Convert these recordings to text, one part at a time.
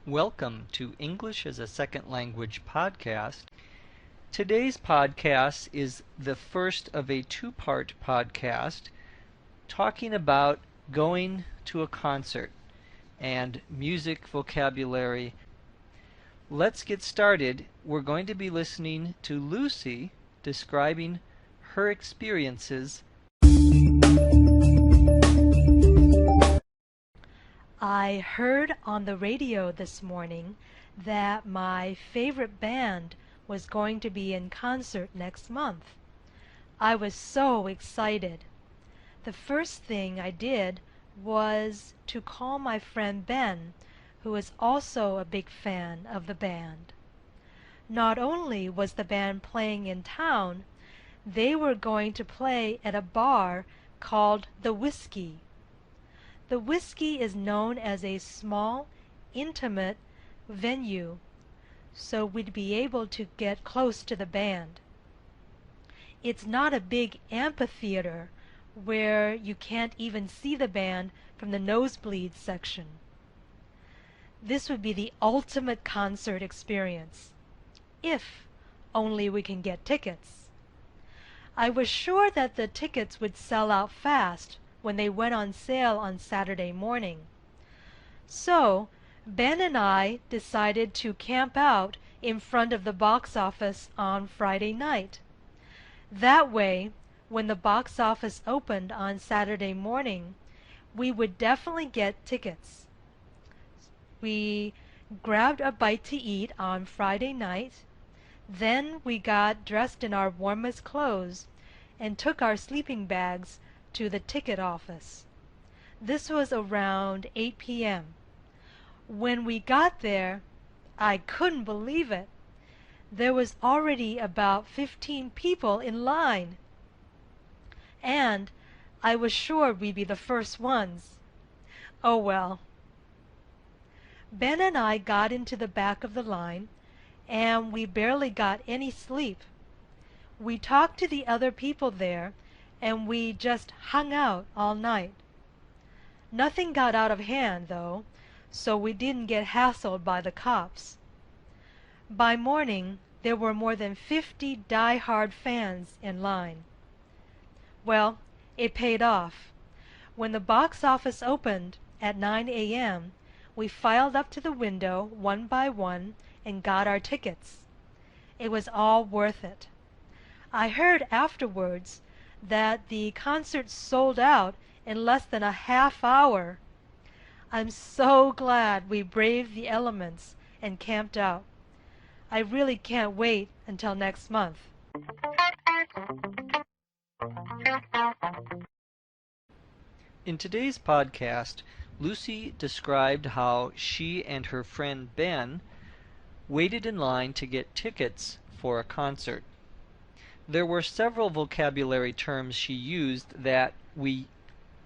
Welcome to English as a Second Language podcast. Today's podcast is the first of a two-part podcast talking about going to a concert and music vocabulary. Let's get started. We're going to be listening to Lucy describing her experiences. I heard on the radio this morning that my favorite band was going to be in concert next month. I was so excited. The first thing I did was to call my friend Ben, who is also a big fan of the band. Not only was the band playing in town, they were going to play at a bar called the Whiskey. The Whiskey is known as a small, intimate venue, so we'd be able to get close to the band. It's not a big amphitheater where you can't even see the band from the nosebleed section. This would be the ultimate concert experience, if only we can get tickets. I was sure that the tickets would sell out fast when they went on sale on Saturday morning. So, Ben and I decided to camp out in front of the box office on Friday night. That way, when the box office opened on Saturday morning, we would definitely get tickets. We grabbed a bite to eat on Friday night, then we got dressed in our warmest clothes and took our sleeping bags to the ticket office. This was around 8 p.m. When we got there, I couldn't believe it. There was already about 15 people in line. And I was sure we'd be the first ones. Oh well. Ben and I got into the back of the line, and we barely got any sleep. We talked to the other people there, and we just hung out all night. Nothing got out of hand, though, so we didn't get hassled by the cops. By morning, there were more than 50 die-hard fans in line. Well, it paid off. When the box office opened at 9 a.m., we filed up to the window one by one and got our tickets. It was all worth it. I heard afterwards that the concert sold out in less than a half hour. I'm so glad we braved the elements and camped out. I really can't wait until next month. In today's podcast, Lucy described how she and her friend Ben waited in line to get tickets for a concert. There were several vocabulary terms she used that we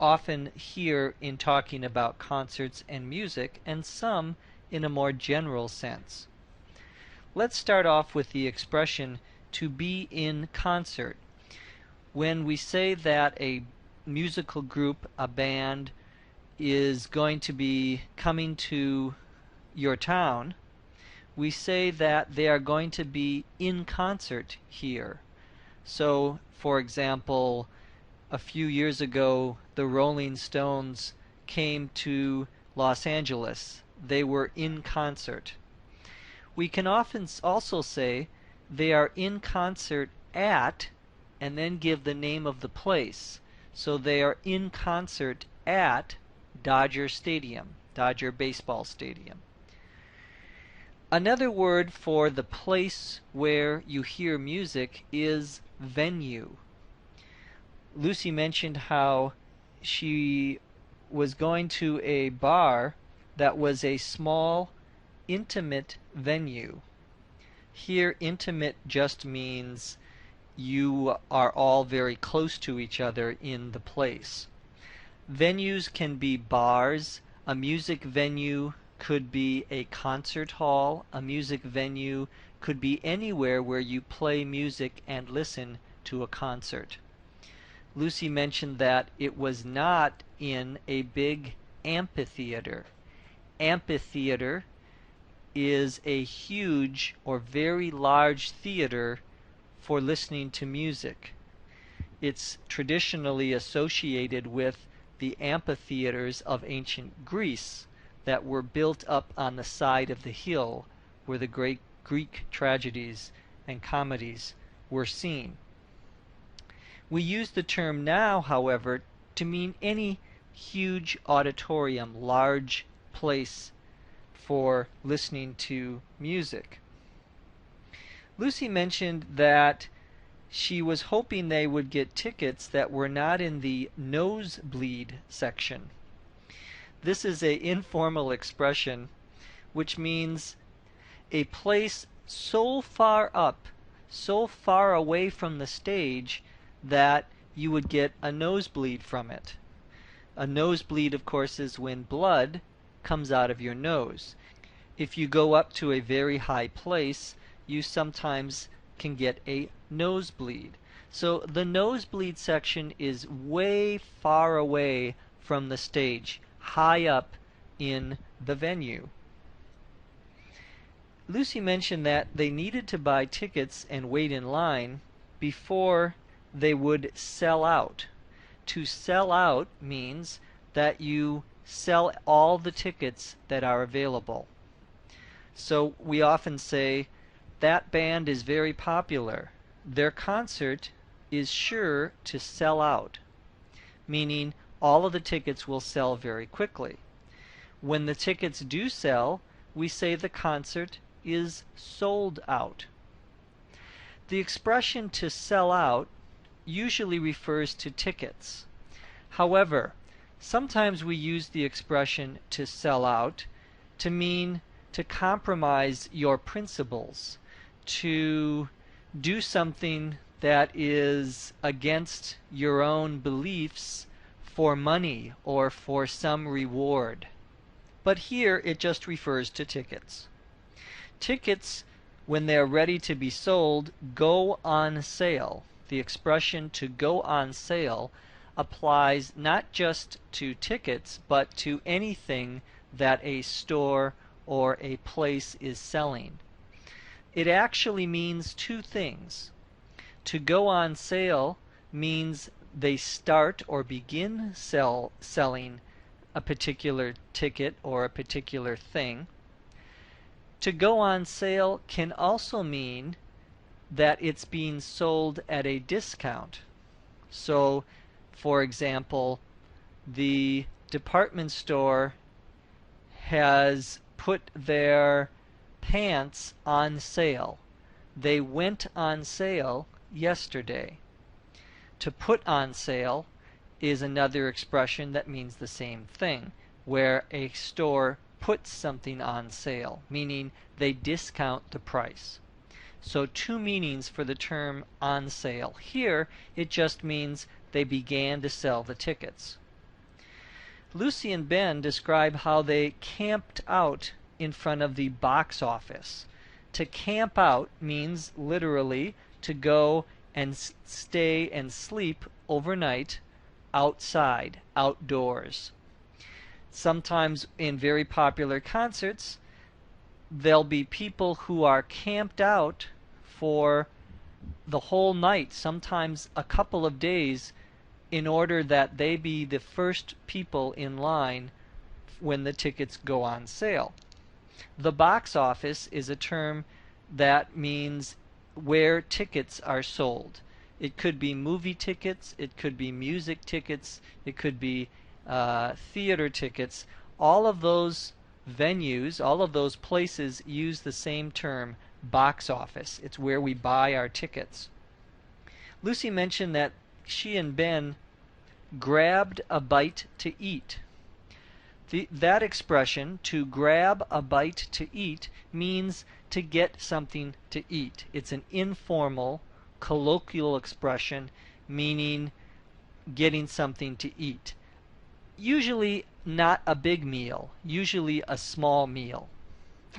often hear in talking about concerts and music, and some in a more general sense. Let's start off with the expression to be in concert. When we say that a musical group, a band, is going to be coming to your town, we say that they are going to be in concert here. So, for example, a few years ago, the Rolling Stones came to Los Angeles. They were in concert. We can often also say they are in concert at, and then give the name of the place. So they are in concert at Dodger Stadium, Dodger Baseball Stadium. Another word for the place where you hear music is venue. Lucy mentioned how she was going to a bar that was a small, intimate venue. Here, intimate just means you are all very close to each other in the place. Venues can be bars. A music venue could be a concert hall. A music venue could be anywhere where you play music and listen to a concert. Lucy mentioned that it was not in a big amphitheater. Amphitheater is a huge or very large theater for listening to music. It's traditionally associated with the amphitheaters of ancient Greece that were built up on the side of the hill where the great Greek tragedies and comedies were seen. We use the term now, however, to mean any huge auditorium, large place for listening to music. Lucy mentioned that she was hoping they would get tickets that were not in the nosebleed section. This is an informal expression which means a place so far up, so far away from the stage that you would get a nosebleed from it. A nosebleed, of course, is when blood comes out of your nose. If you go up to a very high place, you sometimes can get a nosebleed. So the nosebleed section is way far away from the stage, high up in the venue. Lucy mentioned that they needed to buy tickets and wait in line before they would sell out. To sell out means that you sell all the tickets that are available. So we often say, that band is very popular. Their concert is sure to sell out, meaning all of the tickets will sell very quickly. When the tickets do sell, we say the concert is sold out. The expression to sell out usually refers to tickets. However, sometimes we use the expression to sell out to mean to compromise your principles, to do something that is against your own beliefs for money or for some reward. But here it just refers to tickets. Tickets, when they're ready to be sold, go on sale. The expression to go on sale applies not just to tickets, but to anything that a store or a place is selling. It actually means two things. To go on sale means they start or begin selling a particular ticket or a particular thing. To go on sale can also mean that it's being sold at a discount. So, for example, the department store has put their pants on sale. They went on sale yesterday. To put on sale is another expression that means the same thing, where a store puts something on sale, meaning they discount the price. So two meanings for the term on sale. Here it just means they began to sell the tickets. Lucy and Ben describe how they camped out in front of the box office. To camp out means literally to go and stay and sleep overnight outside, outdoors. Sometimes in very popular concerts, there'll be people who are camped out for the whole night, sometimes a couple of days, in order that they be the first people in line when the tickets go on sale. The box office is a term that means where tickets are sold. It could be movie tickets, it could be music tickets, it could be theater tickets. All of those venues, all of those places use the same term, box office. It's where we buy our tickets. Lucy mentioned that she and Ben grabbed a bite to eat. That expression, to grab a bite to eat, means to get something to eat. It's an informal, colloquial expression meaning getting something to eat. Usually not a big meal, usually a small meal.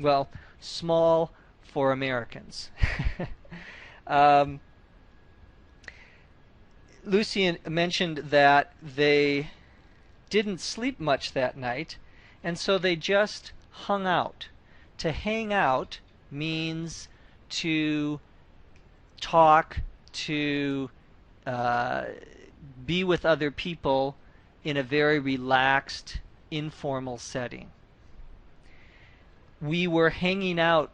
Well, small for Americans. Lucy mentioned that they didn't sleep much that night, and so they just hung out. to hang out means to talk, to be with other people in a very relaxed, informal setting. We were hanging out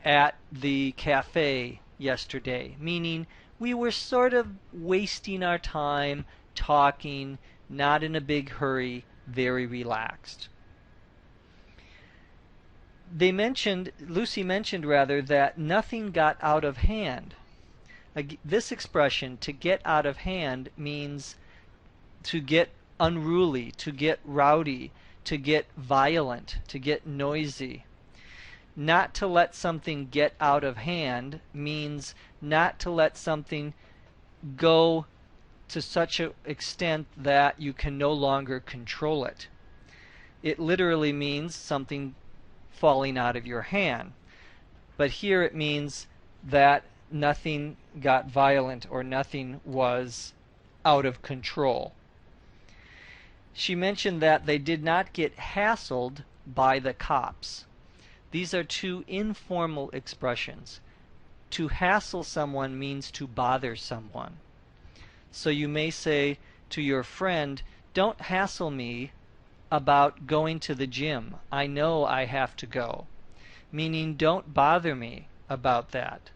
at the cafe yesterday, meaning we were sort of wasting our time talking, not in a big hurry, very relaxed. Lucy mentioned that nothing got out of hand. This expression, to get out of hand, means to get unruly, to get rowdy, to get violent, to get noisy. Not to let something get out of hand means not to let something go to such an extent that you can no longer control it. It literally means something falling out of your hand. But here it means that nothing got violent or nothing was out of control. She mentioned that they did not get hassled by the cops. These are two informal expressions. To hassle someone means to bother someone. So you may say to your friend, "Don't hassle me about going to the gym. I know I have to go." Meaning, don't bother me about that.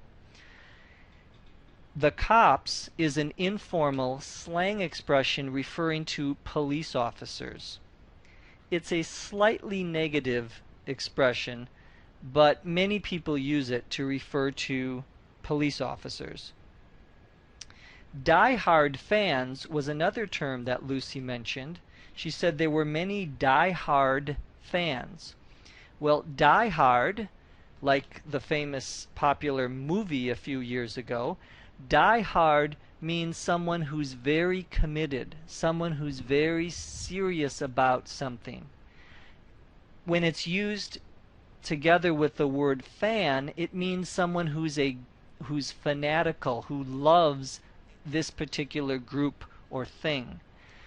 The cops is an informal slang expression referring to police officers. It's a slightly negative expression, but many people use it to refer to police officers. Die-hard fans was another term that Lucy mentioned. She said there were many die-hard fans. Well, die-hard, like the famous popular movie a few years ago, die-hard means someone who's very committed, someone who's very serious about something. When it's used together with the word fan, it means someone who's fanatical, who loves this particular group or thing.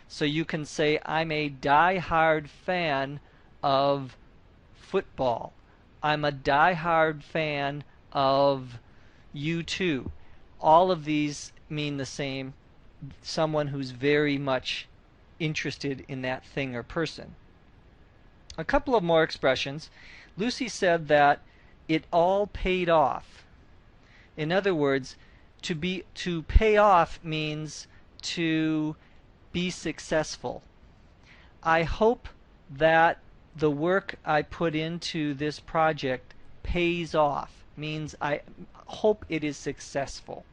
So you can say, "I'm a die-hard fan of football. I'm a die-hard fan of U2." All of these mean the same, someone who's very much interested in that thing or person. A couple of more expressions. Lucy said that it all paid off. In other words, to pay off means to be successful. I hope that the work I put into this project pays off, means I hope it is successful.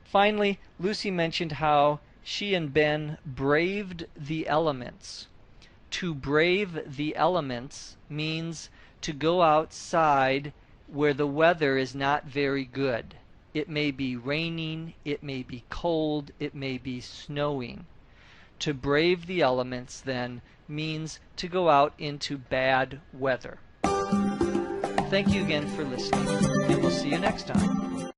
Finally, Lucy mentioned how she and Ben braved the elements. To brave the elements means to go outside where the weather is not very good. It may be raining, it may be cold, it may be snowing. To brave the elements, then, means to go out into bad weather. Thank you again for listening, and we'll see you next time.